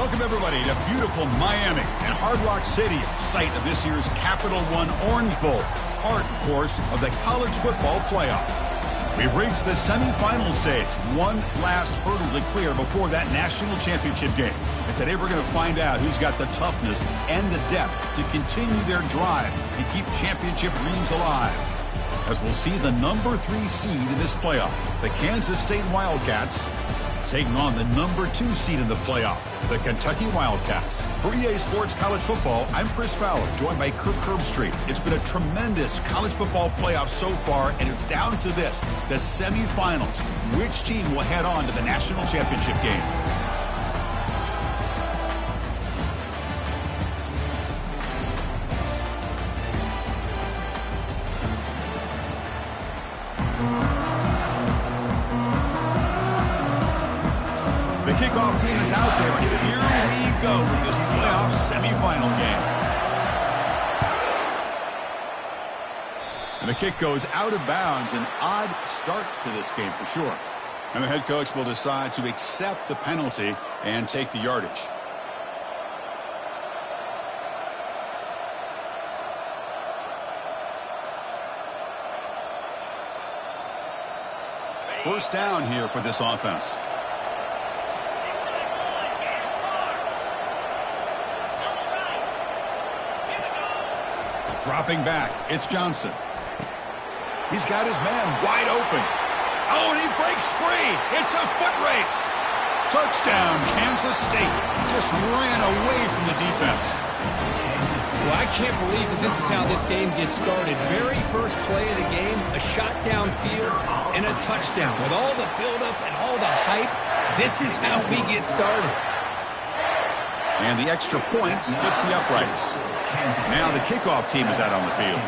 Welcome, everybody, to beautiful Miami and Hard Rock Stadium, site of this year's Capital One Orange Bowl, part, of course, of the college football playoff. We've reached the semifinal stage, one last hurdle to clear before that national championship game. And today we're going to find out who's got the toughness and the depth to continue their drive and keep championship dreams alive. As we'll see the number 3 seed in this playoff, the Kansas State Wildcats, taking on the number 2 seed in the playoff, the Kentucky Wildcats. For EA Sports College Football, I'm Chris Fowler, joined by Kirk Herbstreit. It's been a tremendous college football playoff so far, and it's down to this, the semifinals. Which team will head on to the national championship game? The kickoff team is out there, and here we go with this playoff semifinal game. And the kick goes out of bounds. An odd start to this game for sure. And the head coach will decide to accept the penalty and take the yardage. First down here for this offense. Dropping back, it's Johnson. He's got his man wide open. Oh, and he breaks free. It's a foot race. Touchdown, Kansas State. Just ran away from the defense. Well, I can't believe that this is how this game gets started. Very first play of the game, a shot downfield and a touchdown. With all the buildup and all the hype, this is how we get started. And the extra point splits the uprights. Now the kickoff team is out on the field.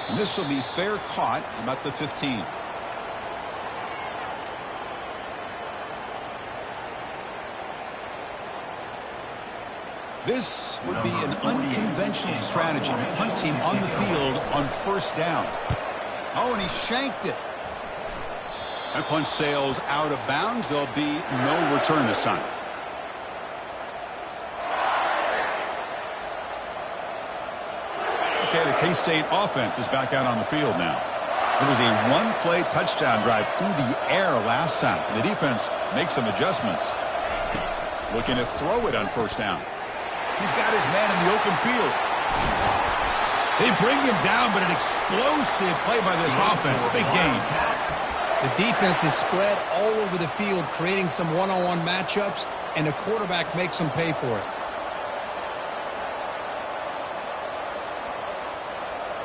And this will be fair caught about the 15. This would be an unconventional strategy. Punt team on the field on first down. Oh, and he shanked it. That punt sails out of bounds. There'll be no return this time. Okay, the K-State offense is back out on the field now. There was a one-play touchdown drive through the air last time. The defense makes some adjustments. Looking to throw it on first down. He's got his man in the open field. They bring him down, but an explosive play by this offense. Big gain. The defense is spread all over the field, creating some one-on-one matchups, and the quarterback makes them pay for it.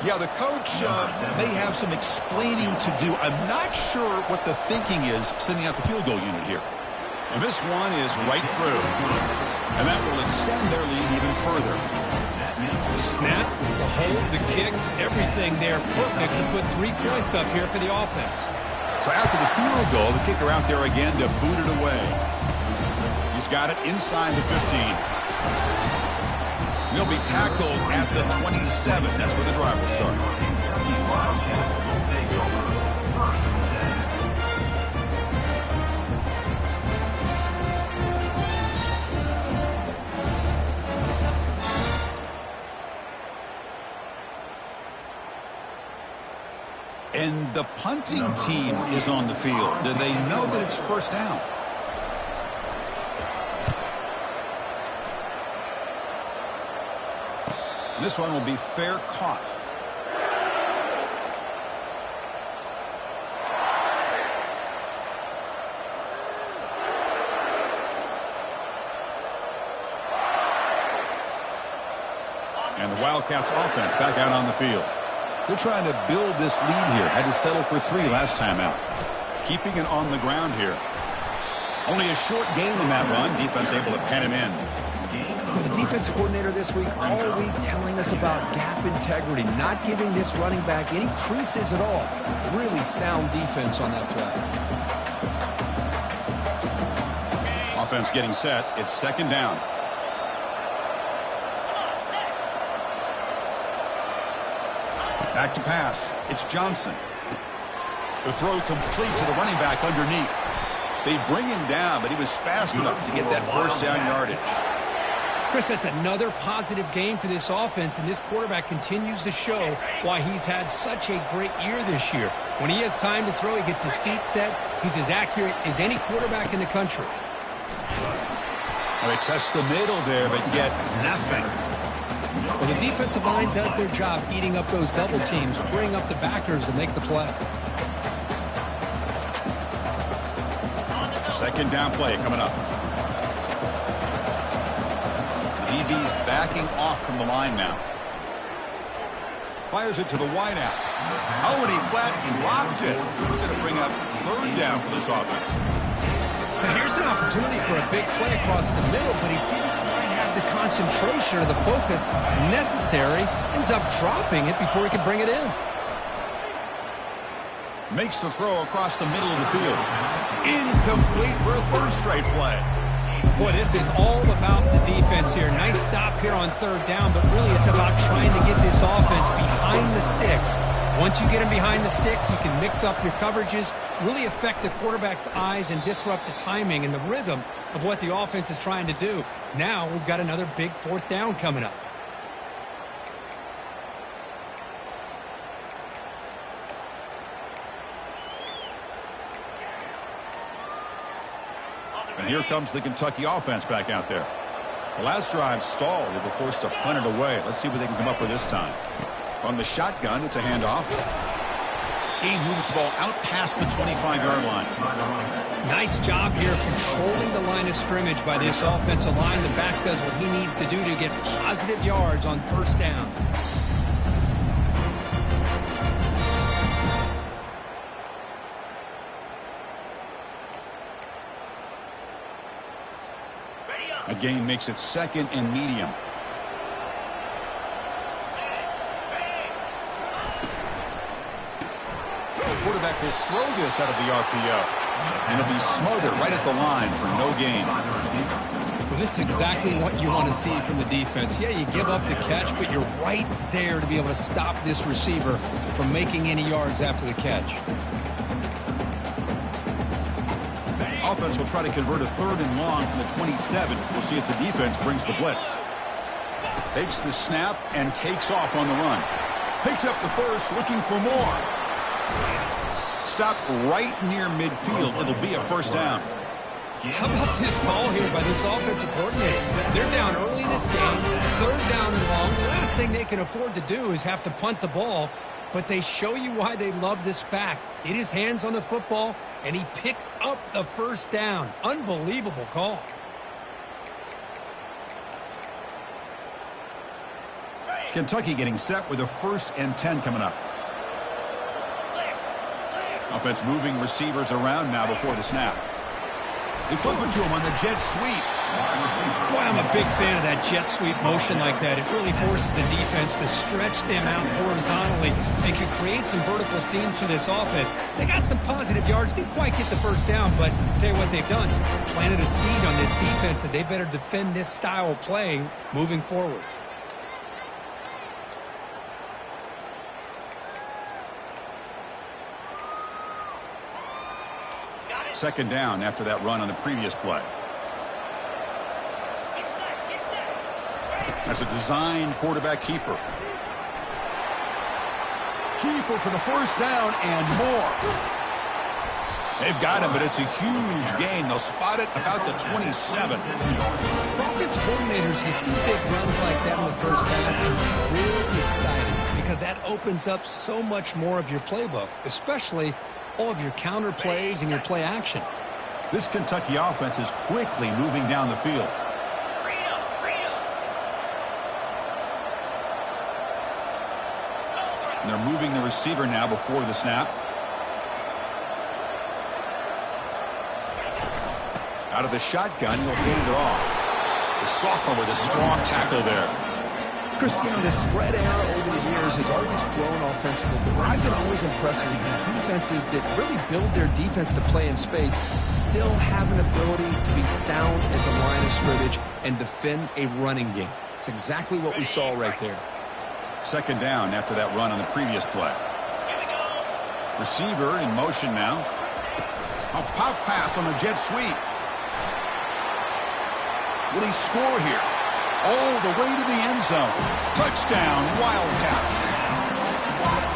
Yeah, the coach may have some explaining to do. I'm not sure what the thinking is sending out the field goal unit here. And this one is right through. And that will extend their lead even further. The snap, the hold, the kick, everything there perfect to put 3 points up here for the offense. So after the field goal, the kicker out there again to boot it away. He's got it inside the 15. He'll be tackled at the 27. That's where the drive will start. And the punting team is on the field. Do they know that it's first down? This one will be fair caught. And the Wildcats offense back out on the field. They're trying to build this lead here. Had to settle for 3 last time out. Keeping it on the ground here. Only a short gain in that run. Defense able to pen him in. The defensive coordinator this week all week telling us about gap integrity, not giving this running back any creases at all. Really sound defense on that play. Offense getting set. It's second down. Back to pass. It's Johnson. The throw complete to the running back underneath. They bring him down, but he was fast enough to get that first down yardage. Chris, that's another positive game for this offense, and this quarterback continues to show why he's had such a great year this year. When he has time to throw, he gets his feet set. He's as accurate as any quarterback in the country. Well, they test the middle there, but get nothing. Well, the defensive line does their job eating up those double teams, freeing up the backers to make the play. Second down play coming up. DB's backing off from the line now. Fires it to the wideout. Oh, and he flat dropped it. It's going to bring up third down for this offense. Now here's an opportunity for a big play across the middle, but he didn't quite have the concentration or the focus necessary. Ends up dropping it before he could bring it in. Makes the throw across the middle of the field. Incomplete for a third straight play. Boy, this is all about the defense here. Nice stop here on third down, but really it's about trying to get this offense behind the sticks. Once you get them behind the sticks, you can mix up your coverages, really affect the quarterback's eyes and disrupt the timing and the rhythm of what the offense is trying to do. Now we've got another big fourth down coming up. And here comes the Kentucky offense back out there. The last drive stalled. They were forced to punt it away. Let's see what they can come up with this time. On the shotgun, it's a handoff. He moves the ball out past the 25-yard line. Nice job here controlling the line of scrimmage by this offensive line. The back does what he needs to do to get positive yards on first down. A gain makes it second and medium. The quarterback will throw this out of the RPO. And it'll be smothered right at the line for no gain. Well, this is exactly what you want to see from the defense. Yeah, you give up the catch, but you're right there to be able to stop this receiver from making any yards after the catch. Offense will try to convert a third and long from the 27. We'll see if the defense brings the blitz. Takes the snap and takes off on the run. Picks up the first, looking for more. Stop right near midfield. It'll be a first down. How about this call here by this offensive coordinator? They're down early in this game, third down and long. The last thing they can afford to do is have to punt the ball, but they show you why they love this back. Get his hands on the football, and he picks up the first down. Unbelievable call. Kentucky getting set with a 1st and 10 coming up. Offense moving receivers around now before the snap. They flip it to him on the jet sweep. Boy, I'm a big fan of that jet sweep motion like that. It really forces the defense to stretch them out horizontally and can create some vertical seams for this offense. They got some positive yards. Didn't quite get the first down, but I'll tell you what they've done. Planted a seed on this defense that they better defend this style of play moving forward. Second down after that run on the previous play. That's a design quarterback keeper. Keeper for the first down and more. They've got him, but it's a huge gain. They'll spot it about the 27. For offensive coordinators, you see big runs like that in the first half, and it's really exciting because that opens up so much more of your playbook, especially all of your counter plays and your play action. This Kentucky offense is quickly moving down the field. And they're moving the receiver now before the snap. Out of the shotgun, he'll hand it off. The sophomore with a strong tackle there. Christian, the spread era over the years has always grown offensively, but what I've been always impressed with is defenses that really build their defense to play in space still have an ability to be sound at the line of scrimmage and defend a running game. It's exactly what we saw right there. Second down after that run on the previous play. Receiver in motion now. A pop pass on the jet sweep. Will he score here? All the way to the end zone. Touchdown, Wildcats.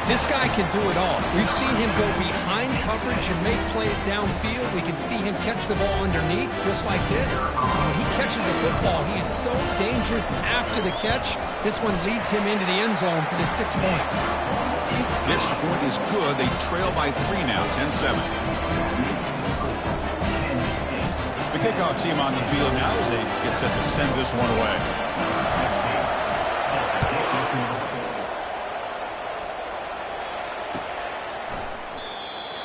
This guy can do it all. We've seen him go behind coverage and make plays downfield. We can see him catch the ball underneath, just like this. When he catches the football, he is so dangerous after the catch. This one leads him into the end zone for the 6 points. Next point is good. They trail by 3 now, 10-7. The kickoff team on the field now as they get set to send this one away.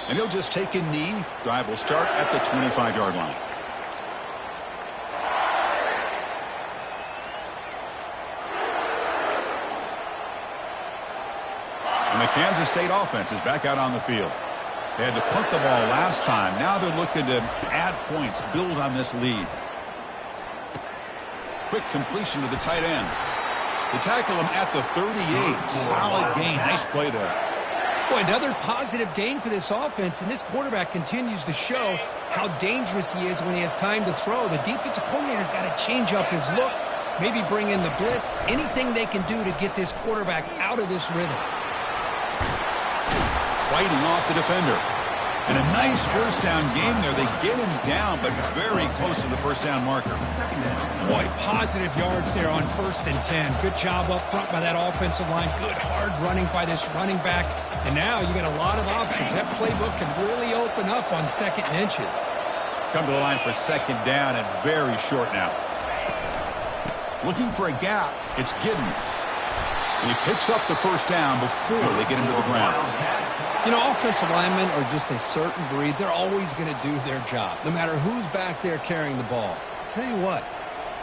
And he'll just take a knee. Drive will start at the 25-yard line. And the Kansas State offense is back out on the field. They had to punt the ball last time. Now they're looking to add points, build on this lead. Quick completion to the tight end. They tackle him at the 38. Solid gain. Nice play there. Boy, another positive gain for this offense, and this quarterback continues to show how dangerous he is when he has time to throw. The defensive coordinator's got to change up his looks, maybe bring in the blitz, anything they can do to get this quarterback out of this rhythm. Fighting off the defender. And a nice first down game there. They get him down, but very close to the first down marker. Boy, positive yards there on 1st and 10. Good job up front by that offensive line. Good hard running by this running back. And now you got a lot of options. That playbook can really open up on 2nd and inches. Come to the line for 2nd down and very short now. Looking for a gap. It's Giddens. And he picks up the first down before they get him to the ground. You know, offensive linemen are just a certain breed. They're always going to do their job, no matter who's back there carrying the ball. I'll tell you what,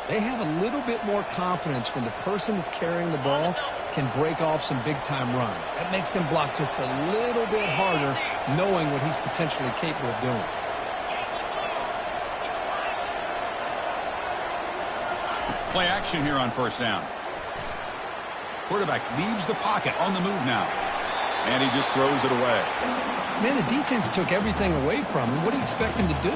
they have a little bit more confidence when the person that's carrying the ball can break off some big-time runs. That makes them block just a little bit harder, knowing what he's potentially capable of doing. Play action here on first down. Quarterback leaves the pocket on the move now. And he just throws it away. Man, the defense took everything away from him. What do you expect him to do?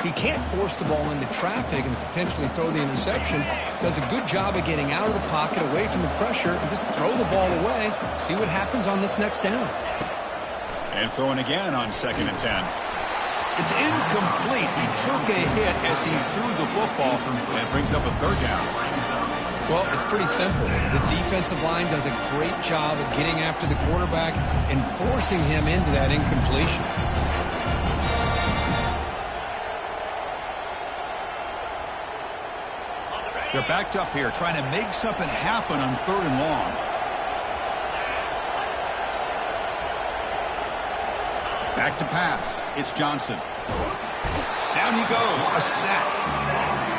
He can't force the ball into traffic and potentially throw the interception. Does a good job of getting out of the pocket, away from the pressure, and just throw the ball away. See what happens on this next down. And throwing again on 2nd and 10. It's incomplete. He took a hit as he threw the football, and it brings up a 3rd down. Well, it's pretty simple. The defensive line does a great job of getting after the quarterback and forcing him into that incompletion. They're backed up here, trying to make something happen on 3rd and long. Back to pass. It's Johnson. Down he goes. A sack.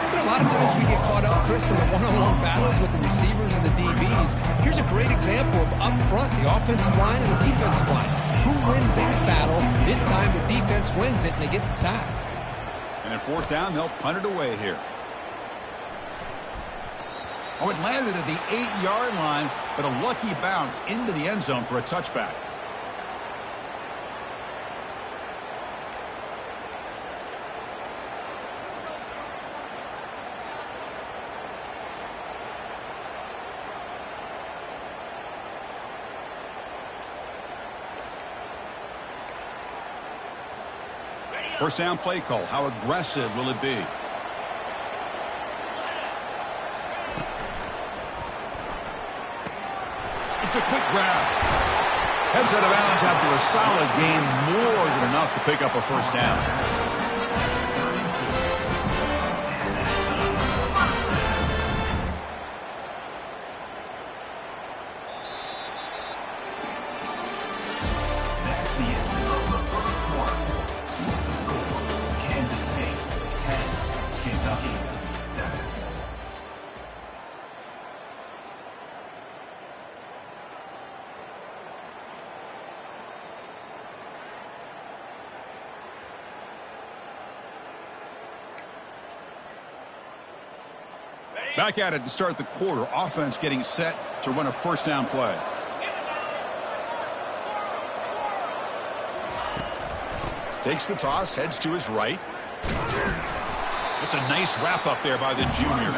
A lot of times we get caught up, Chris, in the one-on-one battles with the receivers and the DBs. Here's a great example of up front, the offensive line and the defensive line. Who wins that battle? This time the defense wins it, and they get the sack. And in 4th down, they'll punt it away here. Oh, it landed at the 8-yard line, but a lucky bounce into the end zone for a touchback. First down play call. How aggressive will it be? It's a quick grab. Heads out of bounds after a solid game. More than enough to pick up a first down. Back at it to start the quarter. Offense getting set to run a first down play. Takes the toss, heads to his right. It's a nice wrap up there by the junior.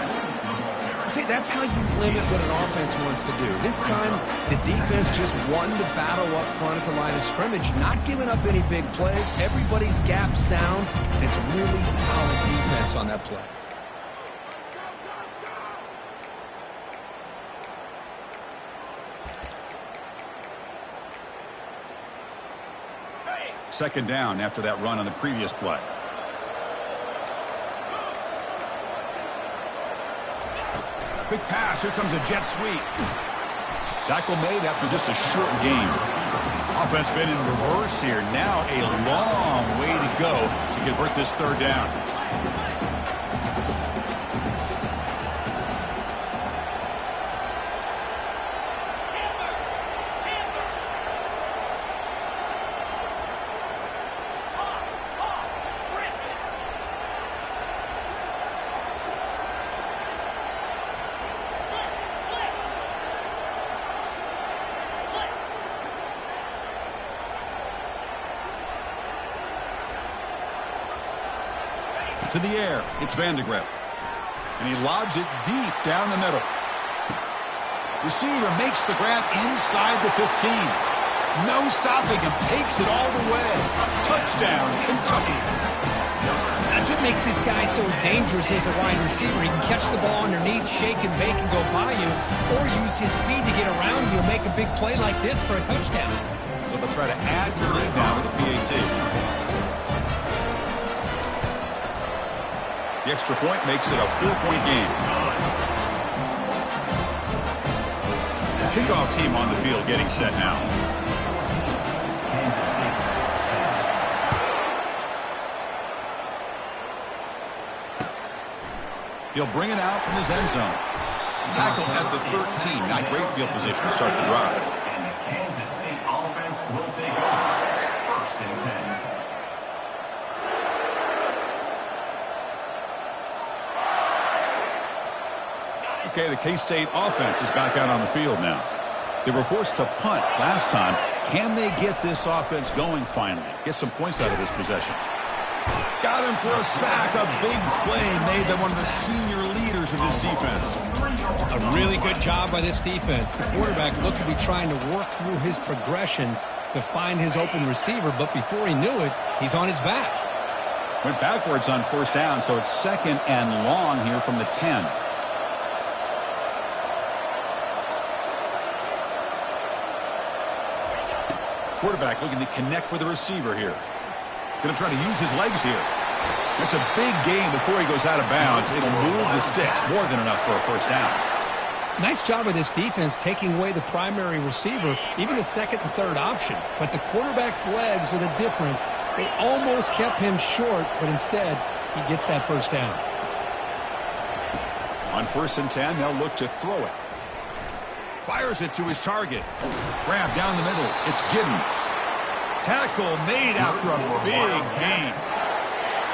See, that's how you limit what an offense wants to do. This time, the defense just won the battle up front at the line of scrimmage, not giving up any big plays. Everybody's gap sound, and it's really solid defense on that play. Second down after that run on the previous play. Big pass. Here comes a jet sweep. Tackle made after just a short gain. Offense been in reverse here. Now a long way to go to convert this third down. To the air, it's Vandegrift. And he lobs it deep down the middle. Receiver makes the grab inside the 15. No stopping him, takes it all the way. Touchdown, Kentucky. That's what makes this guy so dangerous as a wide receiver. He can catch the ball underneath, shake and bake and go by you, or use his speed to get around you and make a big play like this for a touchdown. So they'll try to add the lead now with the PAT. The extra point makes it a 4-point game. Kickoff team on the field getting set now. He'll bring it out from his end zone. Tackle at the 13. Not great field position to start the drive. And the Kansas State offense will take over. 1st and 10. Okay, the K-State offense is back out on the field now. They were forced to punt last time. Can they get this offense going finally? Get some points out of this possession. Got him for a sack. A big play made them one of the senior leaders of this defense. A really good job by this defense. The quarterback looked to be trying to work through his progressions to find his open receiver, but before he knew it, he's on his back. Went backwards on 1st down, so it's 2nd and long here from the 10. Quarterback looking to connect with the receiver here. Going to try to use his legs here. It's a big gain before he goes out of bounds. It'll move the sticks. More than enough for a 1st down. Nice job of this defense taking away the primary receiver, even the 2nd and 3rd option. But the quarterback's legs are the difference. They almost kept him short, but instead, he gets that 1st down. On 1st and 10, they'll look to throw it. Fires it to his target. Grab down the middle. It's Giddens. Tackle made after a big gain.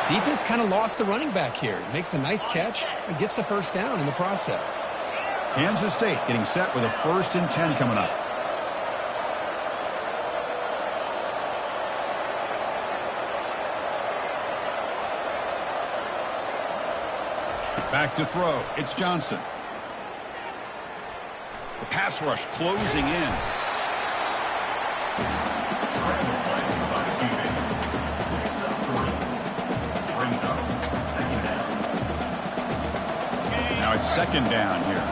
Defense kind of lost the running back here. Makes a nice catch and gets the 1st down in the process. Kansas State getting set with a 1st and 10 coming up. Back to throw. It's Johnson. The pass rush closing in. Now it's 2nd down here.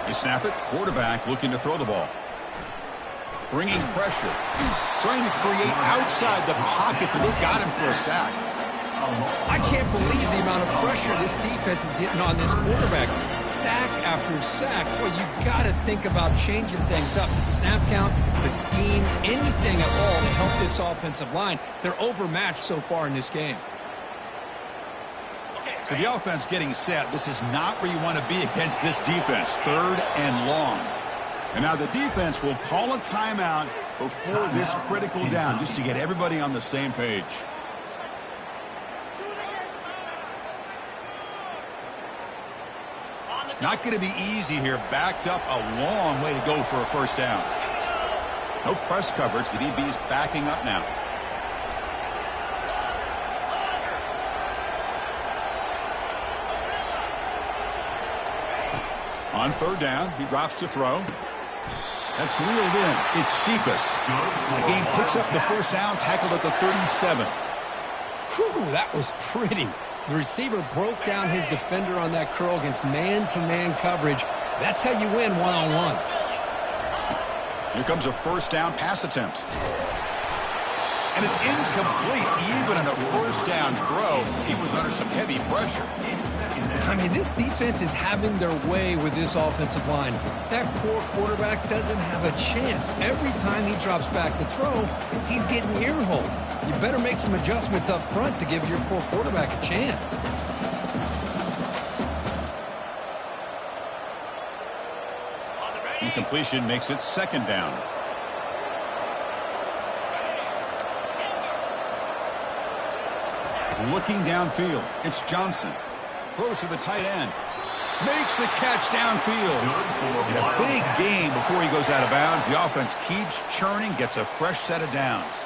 They snap it. Quarterback looking to throw the ball. Bringing pressure. Trying to create outside the pocket, but they got him for a sack. I can't believe the amount of pressure this defense is getting on this quarterback. Sack after sack. Well, you got to think about changing things up. The snap count, the scheme, anything at all to help this offensive line. They're overmatched so far in this game. So the offense getting set. This is not where you want to be against this defense. 3rd and long. And now the defense will call a timeout before this critical down, just to get everybody on the same page. Not going to be easy here. Backed up a long way to go for a first down. No press coverage. The DB's backing up now. On third down, he drops to throw. That's reeled in. It's Cephas. The game picks up the first down, tackled at the 37. Whew, that was pretty. The receiver broke down his defender on that curl against man-to-man coverage. That's how you win one-on-ones. Here comes a first down pass attempt. And it's incomplete. Even in a first down throw, he was under some heavy pressure. I mean, this defense is having their way with this offensive line. That poor quarterback doesn't have a chance. Every time he drops back to throw, he's getting ear-holed. You better make some adjustments up front to give your poor quarterback a chance. Incompletion makes it second down. Looking downfield, it's Johnson. Throws to the tight end. Makes the catch downfield. In a big game before he goes out of bounds, the offense keeps churning, gets a fresh set of downs.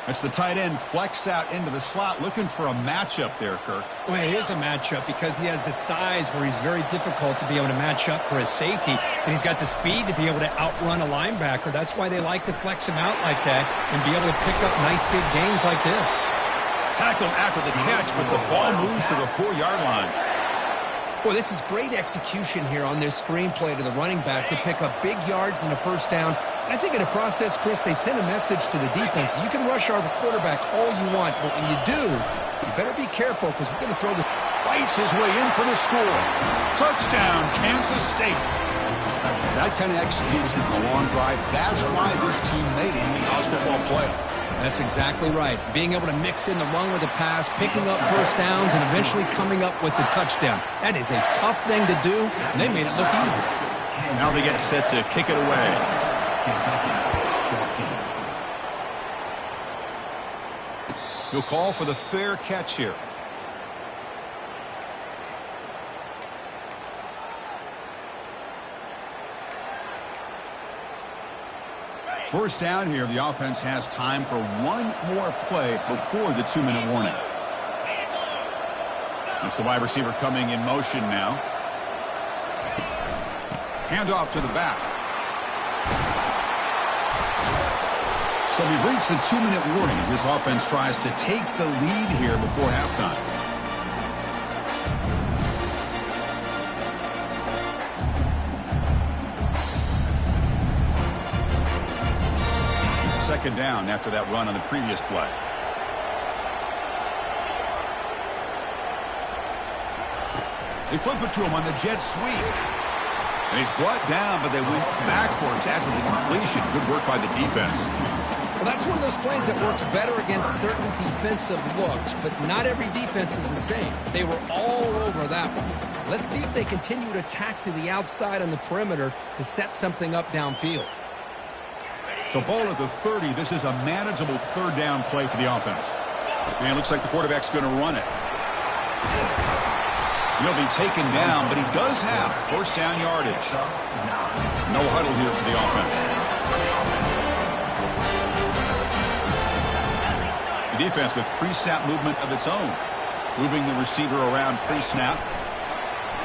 That's the tight end flexed out into the slot, looking for a matchup there, Kirk. Well, it is a matchup because he has the size where he's very difficult to be able to match up for his safety, and he's got the speed to be able to outrun a linebacker. That's why they like to flex him out like that and be able to pick up nice big gains like this. Tackled after the catch, but the ball moves to the 4-yard line. Boy, this is great execution here on this screenplay to the running back to pick up big yards and a first down. And I think in the process, Chris, they send a message to the defense. You can rush our quarterback all you want, but when you do, you better be careful because we're going to throw the... Fights his way in for the score. Touchdown, Kansas State. That kind of execution on a long drive, that's why this team made it in the college football playoff. That's exactly right. Being able to mix in the run with the pass, picking up first downs, and eventually coming up with the touchdown. That is a tough thing to do, and they made it look easy. Now they get set to kick it away. He'll call for the fair catch here. First down here, the offense has time for one more play before the 2-minute warning. That's the wide receiver coming in motion now. Handoff to the back. So we reach the 2-minute warning as this offense tries to take the lead here before halftime. Second down after that run on the previous play. They flip it to him on the jet sweep. And he's brought down, but they went backwards after the completion. Good work by the defense. Well, that's one of those plays that works better against certain defensive looks, but not every defense is the same. They were all over that one. Let's see if they continue to tack to the outside on the perimeter to set something up downfield. So ball at the 30. This is a manageable third down play for the offense. And it looks like the quarterback's going to run it. He'll be taken down, but he does have first down yardage. No huddle here for the offense. The defense with pre-snap movement of its own. Moving the receiver around pre-snap.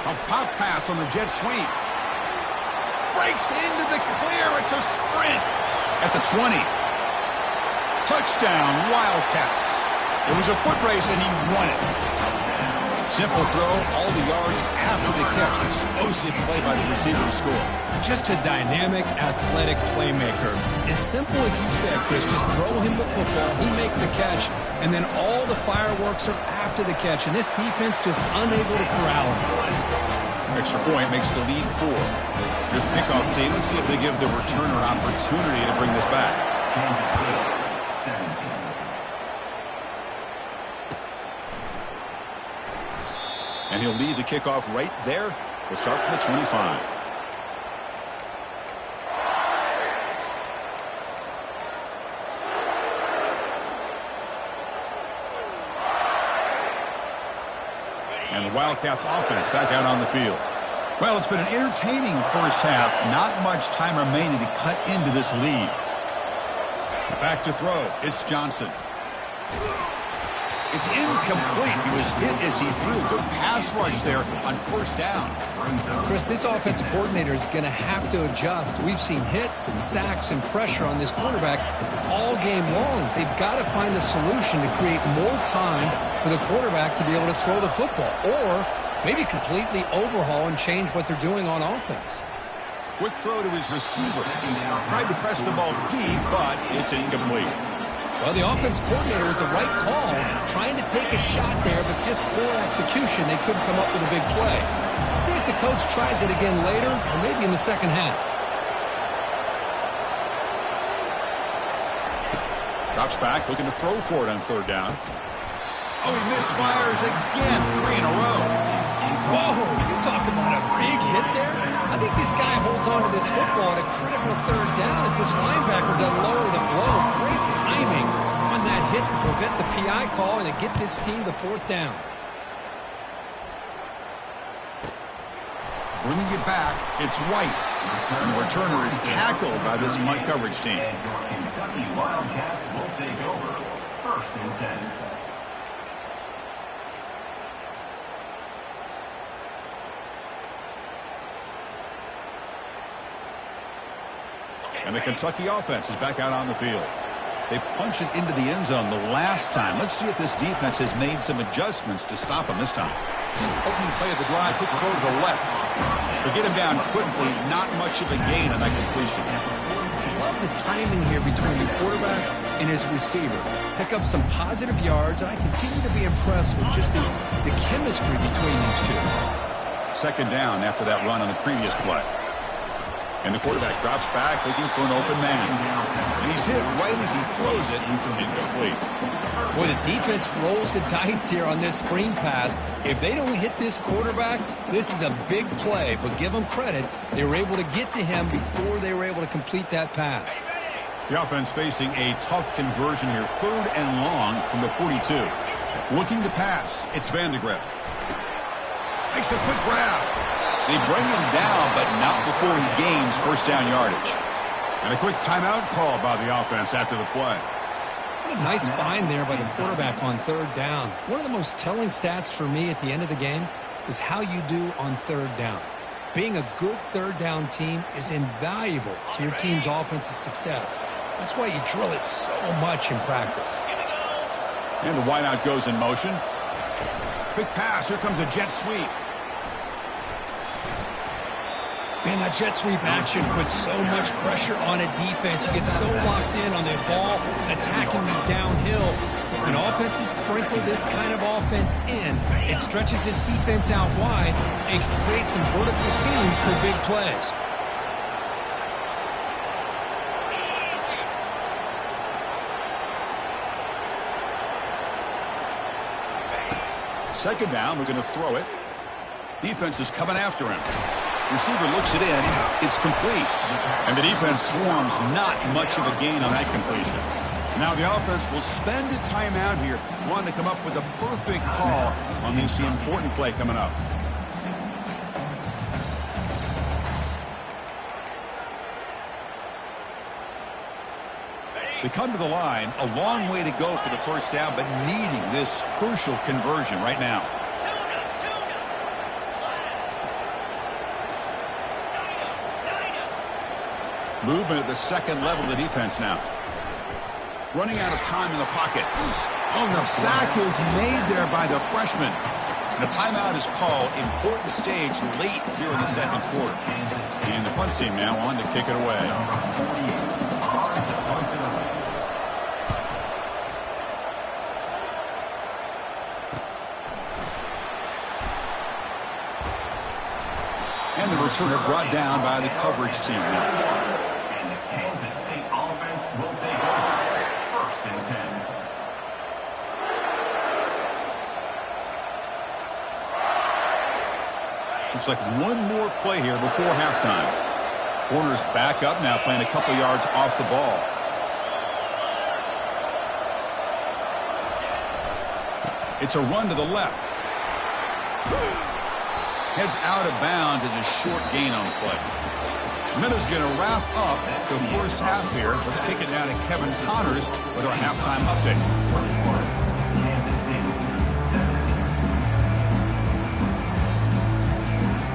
A pop pass on the jet sweep. Breaks into the clear. It's a sprint. At the 20. Touchdown, Wildcats. It was a foot race and he won it. Simple throw, all the yards after the catch. Explosive play by the receiver to score. Just a dynamic, athletic playmaker. As simple as you said, Chris, just throw him the football, he makes a catch, and then all the fireworks are after the catch, and this defense just unable to corral him. Extra point makes the lead 4. Here's the kickoff team. Let's see if they give the returner opportunity to bring this back. And he'll lead the kickoff right there. We'll start from the 25. And the Wildcats offense back out on the field. Well, it's been an entertaining first half. Not much time remaining to cut into this lead. Back to throw. It's Johnson. It's incomplete. He was hit as he threw. Good pass rush there on first down. Chris, this offensive coordinator is going to have to adjust. We've seen hits and sacks and pressure on this quarterback all game long. They've got to find a solution to create more time for the quarterback to be able to throw the football, or maybe completely overhaul and change what they're doing on offense. Quick throw to his receiver. Tried to press the ball deep, but it's incomplete. Well, the offense coordinator with the right call, trying to take a shot there, but just poor execution. They couldn't come up with a big play. Let's see if the coach tries it again later, or maybe in the second half. Drops back, looking to throw for it on third down. Oh, he misfires again, 3 in a row. Whoa, you talk about a big hit there? I think this guy holds on to this football at a critical third down if this linebacker doesn't lower the blow. Great timing on that hit to prevent the PI call and to get this team to fourth down. Bringing it back, it's White. And the returner is tackled by this Mud coverage team. And your Kentucky Wildcats will take over. First and 10. And the Kentucky offense is back out on the field. They punched it into the end zone the last time. Let's see if this defense has made some adjustments to stop them this time. Opening play of the drive, quick throw to the left. They get him down quickly, not much of a gain on that completion. Love the timing here between the quarterback and his receiver. Pick up some positive yards, and I continue to be impressed with just the chemistry between these two. Second down after that run on the previous play. And the quarterback drops back, looking for an open man. And he's hit right as he throws it, incomplete. Boy, the defense rolls the dice here on this screen pass. If they don't hit this quarterback, this is a big play. But give them credit, they were able to get to him before they were able to complete that pass. The offense facing a tough conversion here. 3rd and long from the 42. Looking to pass, it's Vandegrift. Makes a quick grab. They bring him down, but not before he gains first down yardage. And a quick timeout call by the offense after the play. What a nice find there by the quarterback on third down. One of the most telling stats for me at the end of the game is how you do on third down. Being a good third down team is invaluable to your team's offensive success. That's why you drill it so much in practice. And the wideout goes in motion. Quick pass. Here comes a jet sweep. Man, that jet sweep action puts so much pressure on a defense. You get so locked in on the ball, attacking you downhill. When offenses sprinkle this kind of offense in, it stretches this defense out wide and can create some vertical seams for big plays. Second down, we're going to throw it. Defense is coming after him. Receiver looks it in. It's complete. And the defense swarms. Not much of a gain on that completion. Now the offense will spend a timeout here, wanting to come up with a perfect call on this important play coming up. They come to the line, a long way to go for the first down, but needing this crucial conversion right now. Movement at the second level of the defense now. Running out of time in the pocket. Oh, the sack is made there by the freshman. The timeout is called. Important stage late here in the second quarter. And the punt team now on to kick it away. And the returner brought down by the coverage team now. And the Kansas State offense will take over. First and 10. Looks like one more play here before halftime. Warner's back up now, playing a couple yards off the ball. It's a run to the left. Heads out of bounds as a short gain on the play. Minute's going to wrap up the first half here. Let's kick it down to Kevin Connors with our halftime update.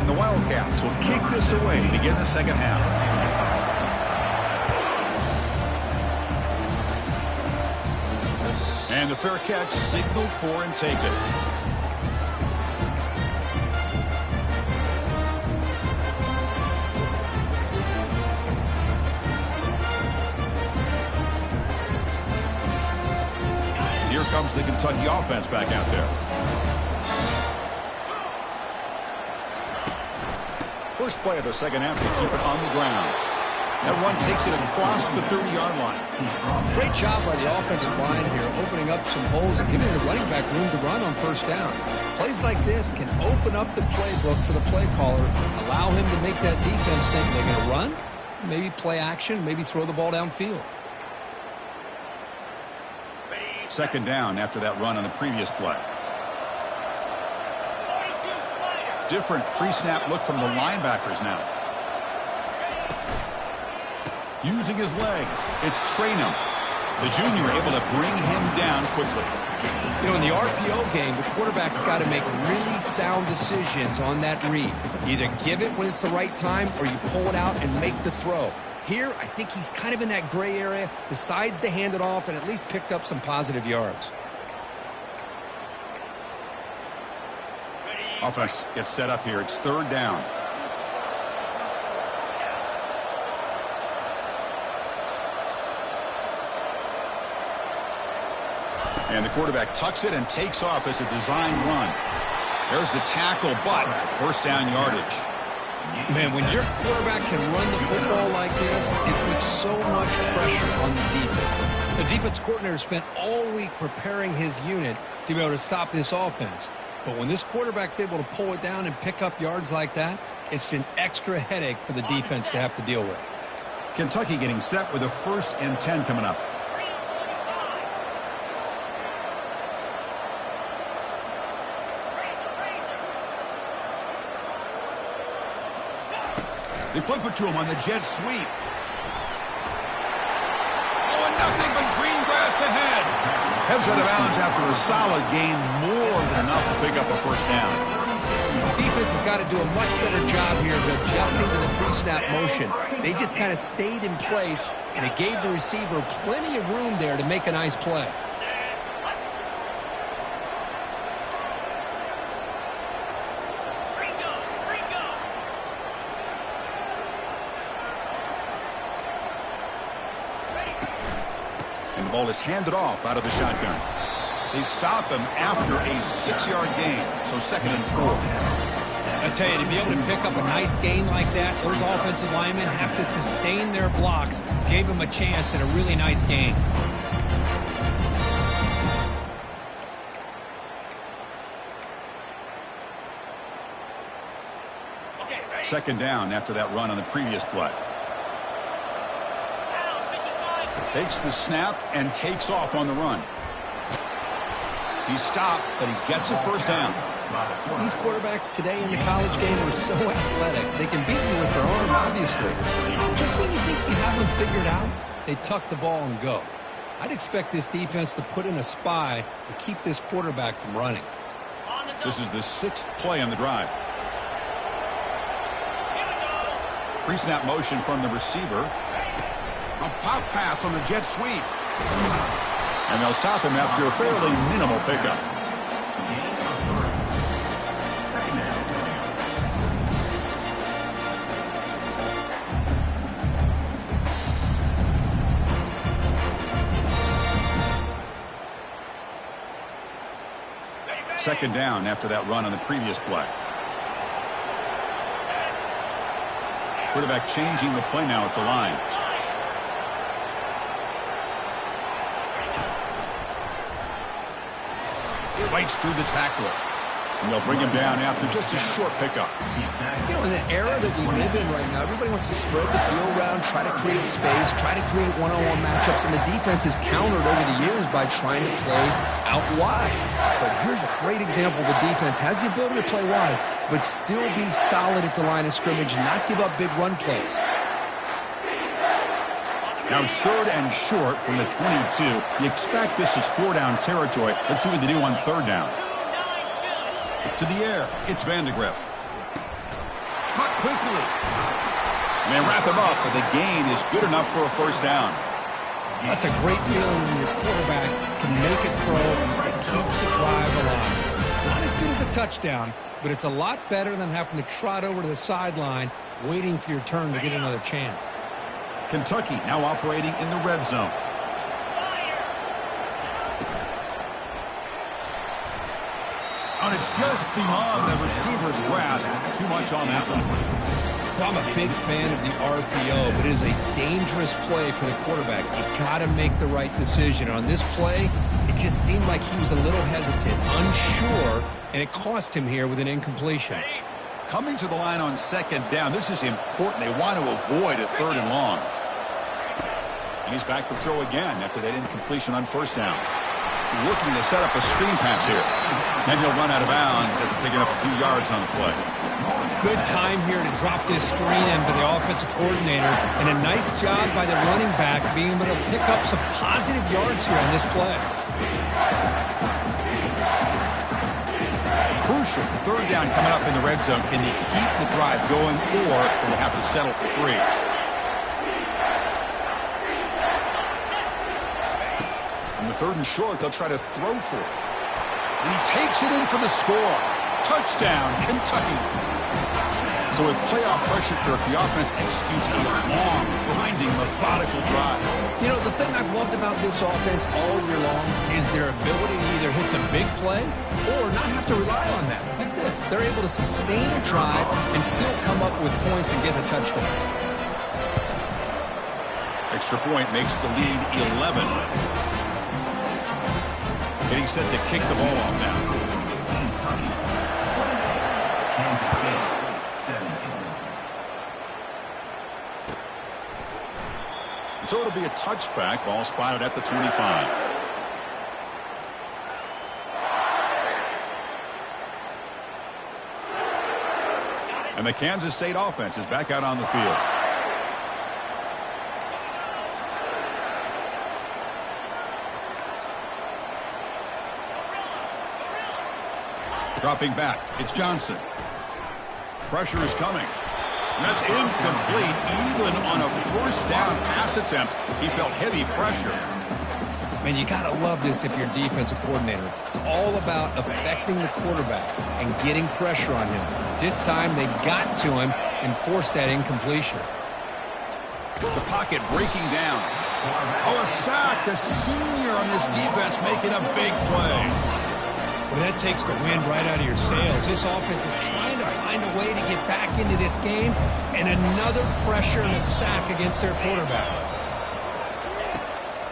The Wildcats will kick this away to begin the second half. And the fair catch signaled for and taken. Here comes the Kentucky offense back out there. First play of the second half to keep it on the ground. That run takes it across the 30-yard line. Great job by the offensive line here, opening up some holes and giving the running back room to run on first down. Plays like this can open up the playbook for the play caller, allow him to make that defense think they're going to run, maybe play action, maybe throw the ball downfield. Second down after that run on the previous play. Different pre-snap look from the linebackers now. Using his legs, it's Traynham. The junior able to bring him down quickly. You know, in the RPO game, the quarterback's got to make really sound decisions on that read. Either give it when it's the right time or you pull it out and make the throw. Here, I think he's kind of in that gray area, decides to hand it off and at least picked up some positive yards. Offense gets set up here. It's third down. And the quarterback tucks it and takes off as a design run. There's the tackle, but first down yardage. Man, when your quarterback can run the football like this, it puts so much pressure on the defense. The defense coordinator spent all week preparing his unit to be able to stop this offense. But when this quarterback's able to pull it down and pick up yards like that, it's an extra headache for the defense to have to deal with. Kentucky getting set with a 1st and 10 coming up. They flip it to him on the jet sweep. Oh, and nothing but green grass ahead. Heads out of bounds after a solid gain, more than enough to pick up a first down. The defense has got to do a much better job here of adjusting to the pre-snap motion. They just kind of stayed in place, and it gave the receiver plenty of room there to make a nice play. And the ball is handed off out of the shotgun. They stop him after a 6-yard gain, so 2nd and 4. I tell you, to be able to pick up a nice gain like that, those offensive linemen have to sustain their blocks. Gave him a chance at a really nice gain. Second down after that run on the previous play. Takes the snap and takes off on the run. He's stopped, but he gets a first down. These quarterbacks today in the college game are so athletic. They can beat you with their arm, obviously. Just when you think you have them figured out, they tuck the ball and go. I'd expect this defense to put in a spy to keep this quarterback from running. This is the 6th play on the drive. Pre-snap motion from the receiver. A pop pass on the jet sweep. And they'll stop him after a fairly minimal pickup. Second down after that run on the previous play. Quarterback changing the play now at the line. Fights through the tackler. And they'll bring him down after just a short pickup. You know, in the era that we live in right now, everybody wants to spread the field around, try to create space, try to create one-on-one matchups, and the defense has countered over the years by trying to play out wide. But here's a great example. The defense has the ability to play wide, but still be solid at the line of scrimmage, not give up big run plays. Now it's 3rd and short from the 22. You expect this is 4-down territory. Let's see what they do on 3rd down. To the air, it's Vandegrift. Caught quickly. And they wrap him up, but the gain is good enough for a 1st down. That's a great feeling when your quarterback can make a throw that keeps the drive alive. Not as good as a touchdown, but it's a lot better than having to trot over to the sideline waiting for your turn to get another chance. Kentucky now operating in the red zone. And it's just beyond the receiver's grasp. Too much on that one. Well, I'm a big fan of the RPO, but it is a dangerous play for the quarterback. You got to make the right decision. On this play, it just seemed like he was a little hesitant, unsure, and it cost him here with an incompletion. Coming to the line on 2nd down, this is important. They want to avoid a 3rd and long. And he's back to throw again after that incompletion on 1st down. Looking to set up a screen pass here. And he'll run out of bounds after picking up a few yards on the play. Good time here to drop this screen in by the offensive coordinator. And a nice job by the running back being able to pick up some positive yards here on this play. Crucial. 3rd down coming up in the red zone. Can they keep the drive going, or will they have to settle for 3? On the 3rd and short, they'll try to throw for it. And he takes it in for the score. Touchdown, Kentucky. So with playoff pressure, Kirk, the offense executes a long, grinding, methodical drive. You know, the thing I've loved about this offense all year long is their ability to either hit the big play or not have to rely on that. Like this, they're able to sustain a drive and still come up with points and get a touchdown. Extra point makes the lead 11. Getting set to kick the ball off now. So it'll be a touchback. Ball spotted at the 25. And the Kansas State offense is back out on the field. Dropping back, it's Johnson. Pressure is coming. And that's incomplete. Even on a 1st down pass attempt, he felt heavy pressure. Man, you got to love this if you're a defensive coordinator. It's all about affecting the quarterback and getting pressure on him. This time they got to him and forced that incompletion. The pocket breaking down. Oh, a sack. The senior on this defense making a big play. Well, that takes the wind right out of your sails. This offense is trying to find a way to get back into this game, and another pressure and a sack against their quarterback.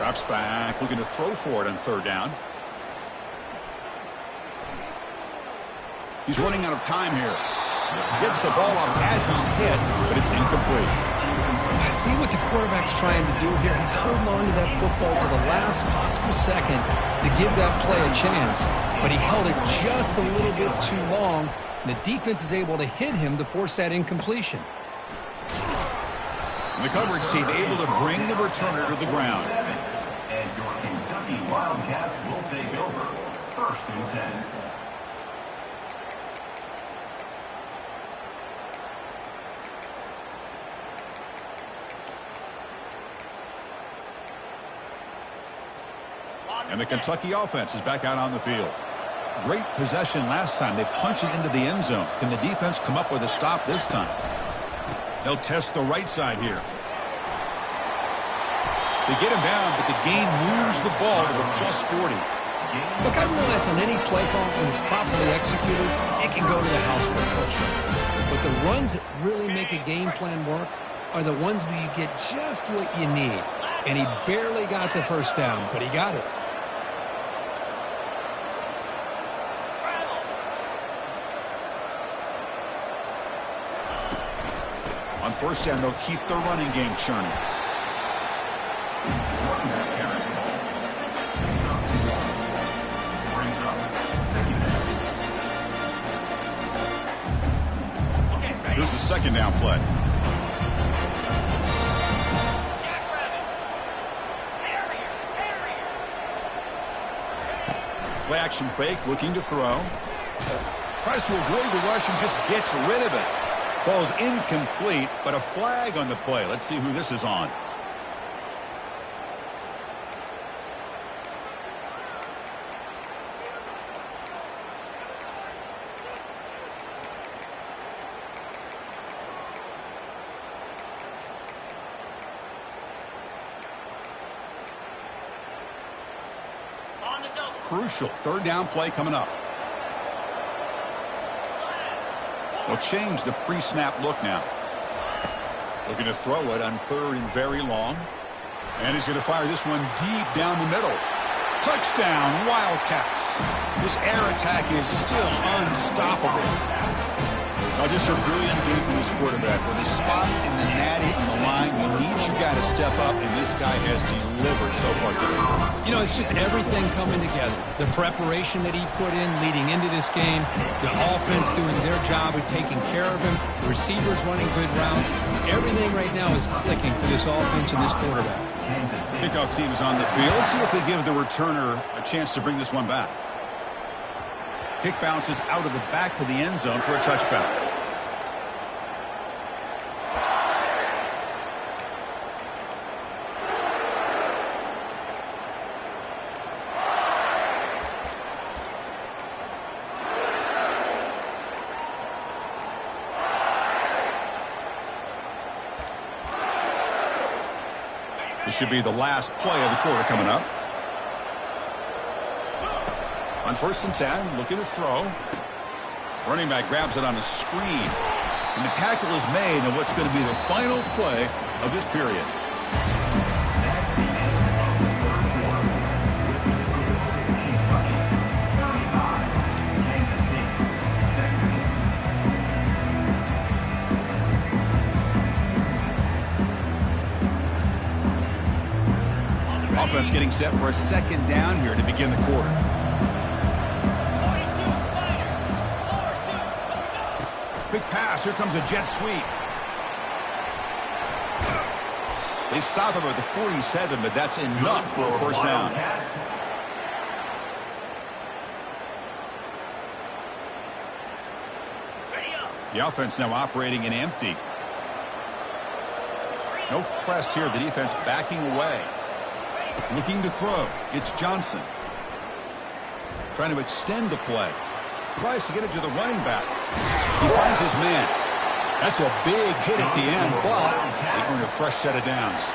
Drops back, looking to throw for it on 3rd down. He's running out of time here. Gets the ball off as he's hit, but it's incomplete. I see what the quarterback's trying to do here. He's holding on to that football to the last possible second to give that play a chance. But he held it just a little bit too long. And the defense is able to hit him to force that incompletion. And the coverage team able to bring the returner to the ground. And your Kentucky Wildcats will take over. 1st and 10. And the Kentucky offense is back out on the field. Great possession last time. They punched it into the end zone. Can the defense come up with a stop this time? They'll test the right side here. They get him down, but the gain moves the ball to the +40. Look, I realize on any play call, when it's properly executed, it can go to the house for a touchdown. But the runs that really make a game plan work are the ones where you get just what you need. And he barely got the 1st down, but he got it. On first down, they'll keep the running game churning. Here's the second down play. Play action fake, looking to throw. Tries to avoid the rush and just gets rid of it. Falls incomplete, but a flag on the play. Let's see who this is on. Crucial third down play coming up. They'll change the pre-snap look now. Looking to throw it on third and very long. And he's going to fire this one deep down the middle. Touchdown, Wildcats. This air attack is still unstoppable. Now, just a brilliant game from this quarterback. With a spot in the natty on the line, you need your guy to step up, and this guy has delivered so far today. You know, it's just everything coming together. The preparation that he put in leading into this game, the offense doing their job of taking care of him, the receivers running good routes. Everything right now is clicking for this offense and this quarterback. Kickoff team is on the field. Let's see if they give the returner a chance to bring this one back. Kick bounces out of the back to the end zone for a touchback. This should be the last play of the quarter coming up. On first and 10, looking to throw. Running back grabs it on a screen. And the tackle is made on what's going to be the final play of this period. Offense getting set for a second down here to begin the quarter. Big pass. Here comes a jet sweep. They stop him at the 47, but that's enough for a first down. The offense now operating in empty. No press here. The defense backing away. Looking to throw. It's Johnson. Trying to extend the play. Tries to get it to the running back. He finds his man. That's a big hit at the end, but they earn a fresh set of downs.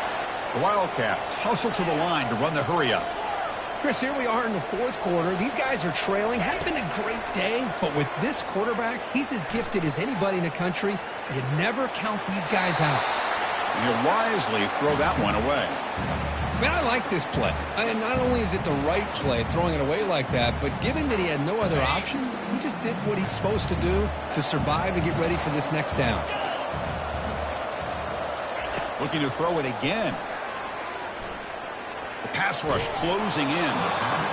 The Wildcats hustle to the line to run the hurry up. Chris, here we are in the fourth quarter. These guys are trailing. Hadn't been a great day, but with this quarterback, he's as gifted as anybody in the country. You never count these guys out. And he'll wisely throw that one away. Man, I like this play. And not only is it the right play, throwing it away like that, but given that he had no other option, he just did what he's supposed to do to survive and get ready for this next down. Looking to throw it again. The pass rush closing in.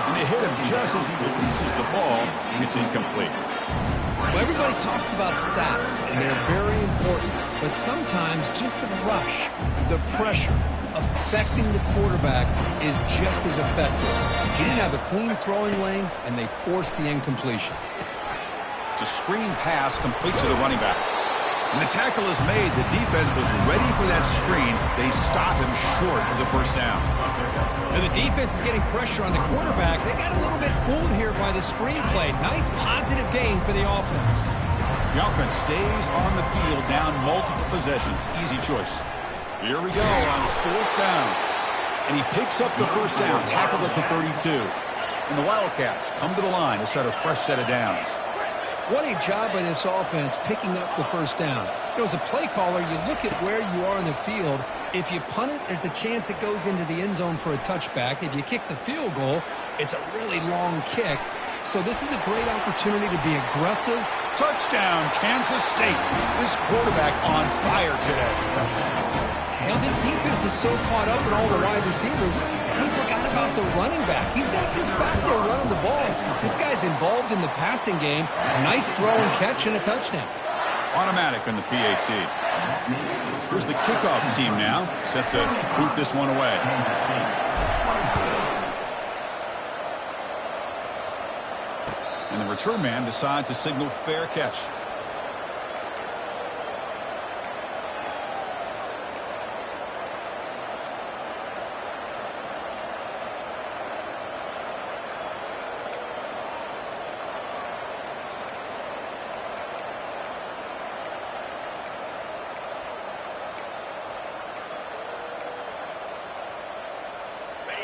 And they hit him just as he releases the ball, and it's incomplete. Well, everybody talks about sacks, and they're very important. But sometimes just the rush, the pressure, affecting the quarterback is just as effective. He didn't have a clean throwing lane, and they forced the incompletion. It's a screen pass complete to the running back. When the tackle is made, the defense was ready for that screen. They stop him short of the first down. Now the defense is getting pressure on the quarterback. They got a little bit fooled here by the screen play. Nice positive gain for the offense. The offense stays on the field down multiple possessions. Easy choice. Here we go on fourth down. And he picks up the first down, tackled at the 32. And the Wildcats come to the line to set a fresh set of downs. What a job by this offense picking up the first down. You know, as a play caller, you look at where you are in the field. If you punt it, there's a chance it goes into the end zone for a touchback. If you kick the field goal, it's a really long kick. So this is a great opportunity to be aggressive Touchdown, Kansas State. This quarterback on fire today. Now, this defense is so caught up in all the wide receivers, they forgot about the running back. He's not just back there running the ball. This guy's involved in the passing game. A nice throw and catch and a touchdown. Automatic on the PAT. Here's the kickoff team now, set to boot this one away. And the return man decides to signal fair catch.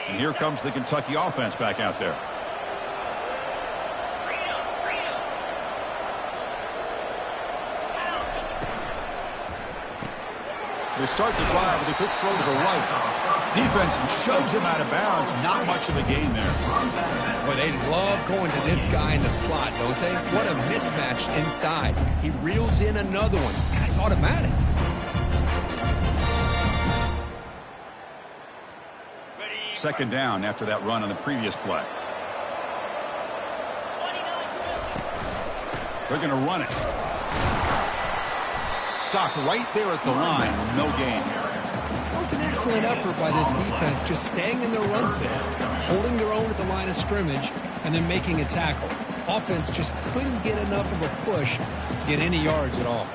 And here comes the Kentucky offense back out there. They start the drive with a quick throw to the right. Defense shoves him out of bounds. Not much of a gain there. Boy, they love going to this guy in the slot, don't they? What a mismatch inside. He reels in another one. This guy's automatic. Second down after that run on the previous play. They're going to run it. Stopped right there at the line. No gain. It was an excellent effort by this defense, just staying in their run fist, holding their own at the line of scrimmage, and then making a tackle. Offense just couldn't get enough of a push to get any yards at all.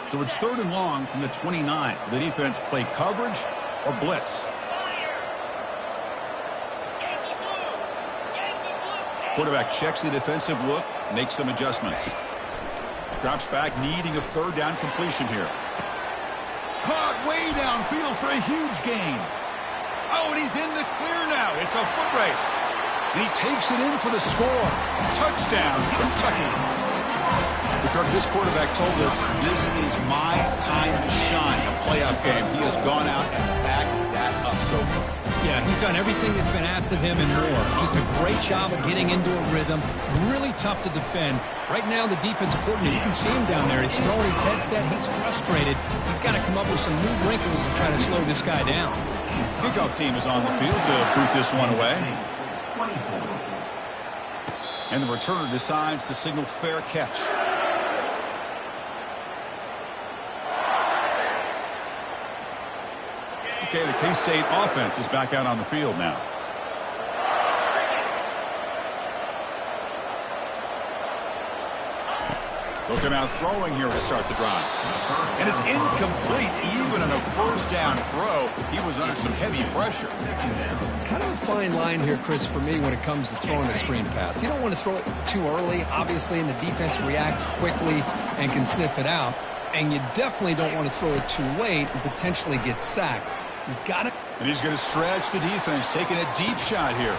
So it's 3rd and long from the 29. The defense play coverage or blitz. Quarterback checks the defensive look, makes some adjustments. Drops back, needing a 3rd down completion here. Caught way downfield for a huge gain. Oh, and he's in the clear now. It's a foot race. And he takes it in for the score. Touchdown, Kentucky. Kirk, this quarterback told us this is my time to shine, a playoff game. He has gone out and backed that up so far. Yeah, he's done everything that's been asked of him and more. Just a great job of getting into a rhythm. Really tough to defend. Right now, the defensive coordinator, you can see him down there. He's throwing his headset. He's frustrated. He's got to come up with some new wrinkles to try to slow this guy down. Kickoff team is on the field to boot this one away. And the returner decides to signal fair catch. Okay, the K-State offense is back out on the field now. They'll come out throwing here to start the drive. And it's incomplete. Even on a 1st down throw, he was under some heavy pressure. Kind of a fine line here, Chris, for me when it comes to throwing a screen pass. You don't want to throw it too early, obviously, and the defense reacts quickly and can sniff it out. And you definitely don't want to throw it too late and potentially get sacked. You got it. And he's going to stretch the defense, taking a deep shot here.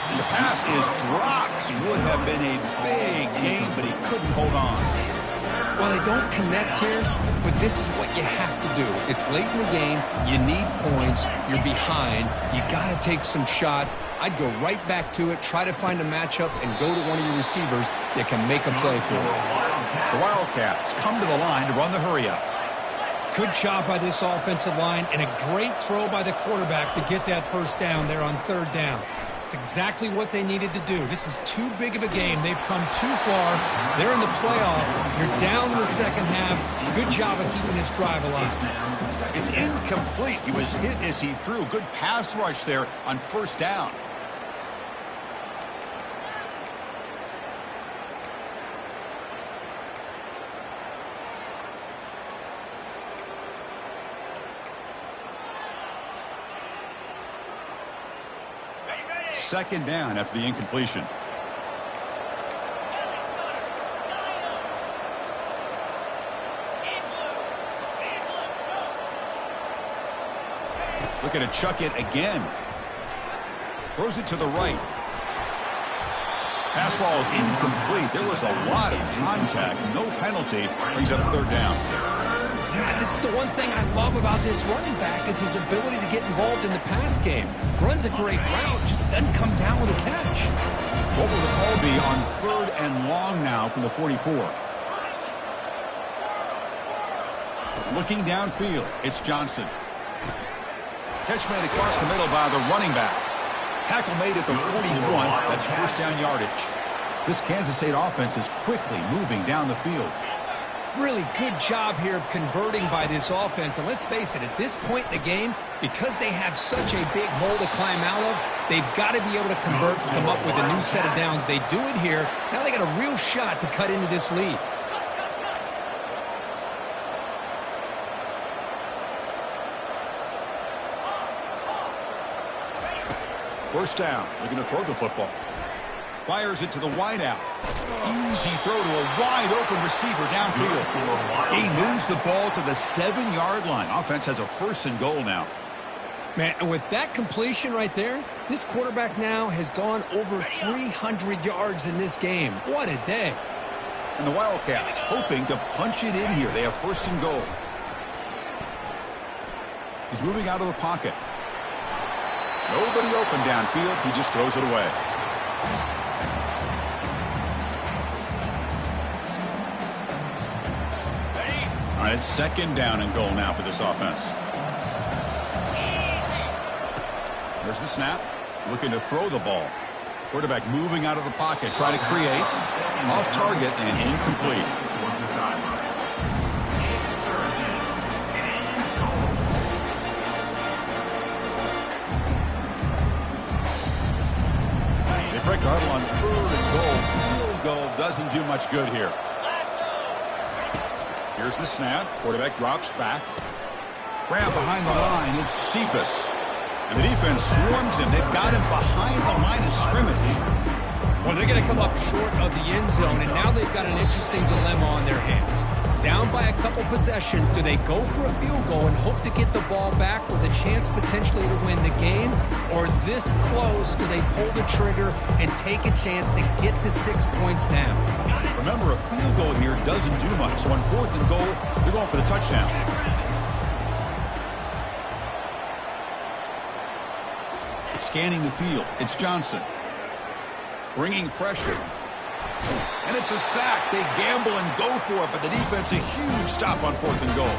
And the pass is dropped. Would have been a big gain, but he couldn't hold on. Well, they don't connect here, but this is what you have to do. It's late in the game. You need points. You're behind. You got to take some shots. I'd go right back to it, try to find a matchup, and go to one of your receivers that can make a play for you. The Wildcats come to the line to run the hurry-up. Good job by this offensive line, and a great throw by the quarterback to get that 1st down there on 3rd down. It's exactly what they needed to do. This is too big of a game. They've come too far. They're in the playoff. You're down in the second half. Good job of keeping this drive alive. It's incomplete. He was hit as he threw. Good pass rush there on 1st down. Second down after the incompletion. Looking to chuck it again. Throws it to the right. Pass ball is incomplete. There was a lot of contact. No penalty. Brings up 3rd down. This is the one thing I love about this running back is his ability to get involved in the pass game. Runs a great route, just doesn't come down with a catch. What will the call be on 3rd and long now from the 44? Looking downfield, it's Johnson. Catch made across the middle by the running back. Tackle made at the 41. That's first down yardage. This Kansas State offense is quickly moving down the field. Really good job here of converting by this offense. And let's face it, at this point in the game, because they have such a big hole to climb out of, they've got to be able to convert and come up with a new set of downs. They do it here. Now they got a real shot to cut into this lead. First down, looking to throw the football. Fires it to the wideout. Easy throw to a wide-open receiver downfield. He moves the ball to the 7-yard line. Offense has a 1st and goal now. Man, and with that completion right there, this quarterback now has gone over 300 yards in this game. What a day. And the Wildcats hoping to punch it in here. They have 1st and goal. He's moving out of the pocket. Nobody open downfield. He just throws it away. All right, it's 2nd down and goal now for this offense. There's the snap. Looking to throw the ball. Quarterback moving out of the pocket, trying to create. Off target and incomplete. They break the huddle on 3rd and goal. Field goal doesn't do much good here. Here's the snap. Quarterback drops back. Grab behind the line. It's Cephas. And the defense swarms him. They've got him behind the line of scrimmage. Well, they're going to come up short of the end zone, and now they've got an interesting dilemma on their hands. Down by a couple possessions, do they go for a field goal and hope to get the ball back with a chance potentially to win the game? Or this close, do they pull the trigger and take a chance to get the 6 points now? Remember, a field goal here doesn't do much. So on 4th and goal, they're going for the touchdown. Scanning the field, it's Johnson. Bringing pressure. And it's a sack. They gamble and go for it, but the defense a huge stop on 4th and goal.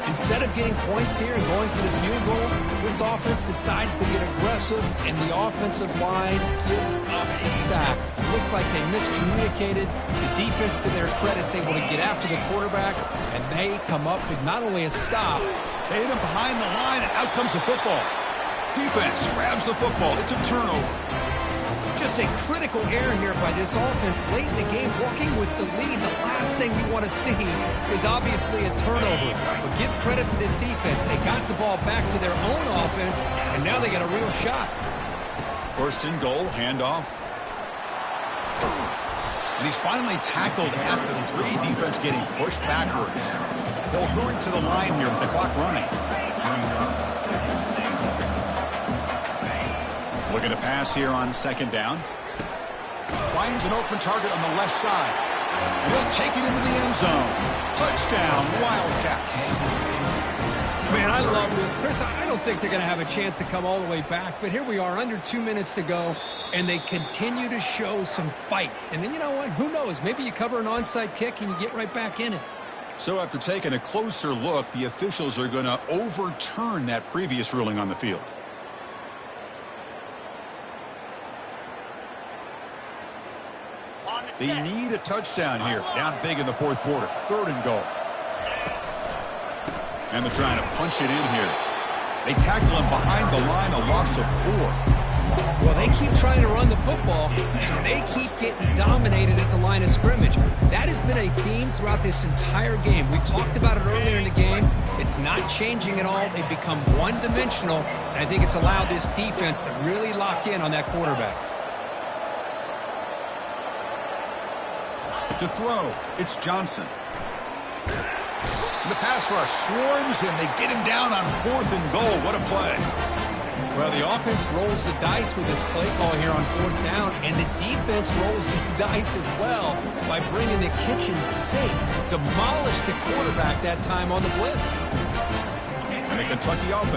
Instead of getting points here and going for the field goal, this offense decides to get aggressive, and the offensive line gives up the sack. It looked like they miscommunicated. The defense, to their credit, is able to get after the quarterback, and they come up with not only a stop. They hit him behind the line, and out comes the football. Defense grabs the football. It's a turnover. Just a critical error here by this offense late in the game, walking with the lead. The last thing you want to see is obviously a turnover. But give credit to this defense. They got the ball back to their own offense, and now they got a real shot. 1st and goal, handoff. And he's finally tackled at the 3. Defense getting pushed backwards. They'll hurry to the line here with the clock running. Looking to pass here on 2nd down. Finds an open target on the left side. And he'll take it into the end zone. Touchdown, Wildcats. Man, I love this. Chris, I don't think they're going to have a chance to come all the way back, but here we are, under 2 minutes to go, and they continue to show some fight. And then, you know what? Who knows? Maybe you cover an onside kick and you get right back in it. So after taking a closer look, the officials are going to overturn that previous ruling on the field. They need a touchdown here. Down big in the 4th quarter. 3rd and goal. And they're trying to punch it in here. They tackle him behind the line, a loss of 4. Well, they keep trying to run the football, and they keep getting dominated at the line of scrimmage. That has been a theme throughout this entire game. We've talked about it earlier in the game. It's not changing at all. They've become one-dimensional, and I think it's allowed this defense to really lock in on that quarterback. To throw, it's Johnson. And the pass rush swarms him. They get him down on 4th and goal. What a play. Well, the offense rolls the dice with its play call here on 4th down, and the defense rolls the dice as well by bringing the kitchen sink. Demolished the quarterback that time on the blitz. And the Kentucky offense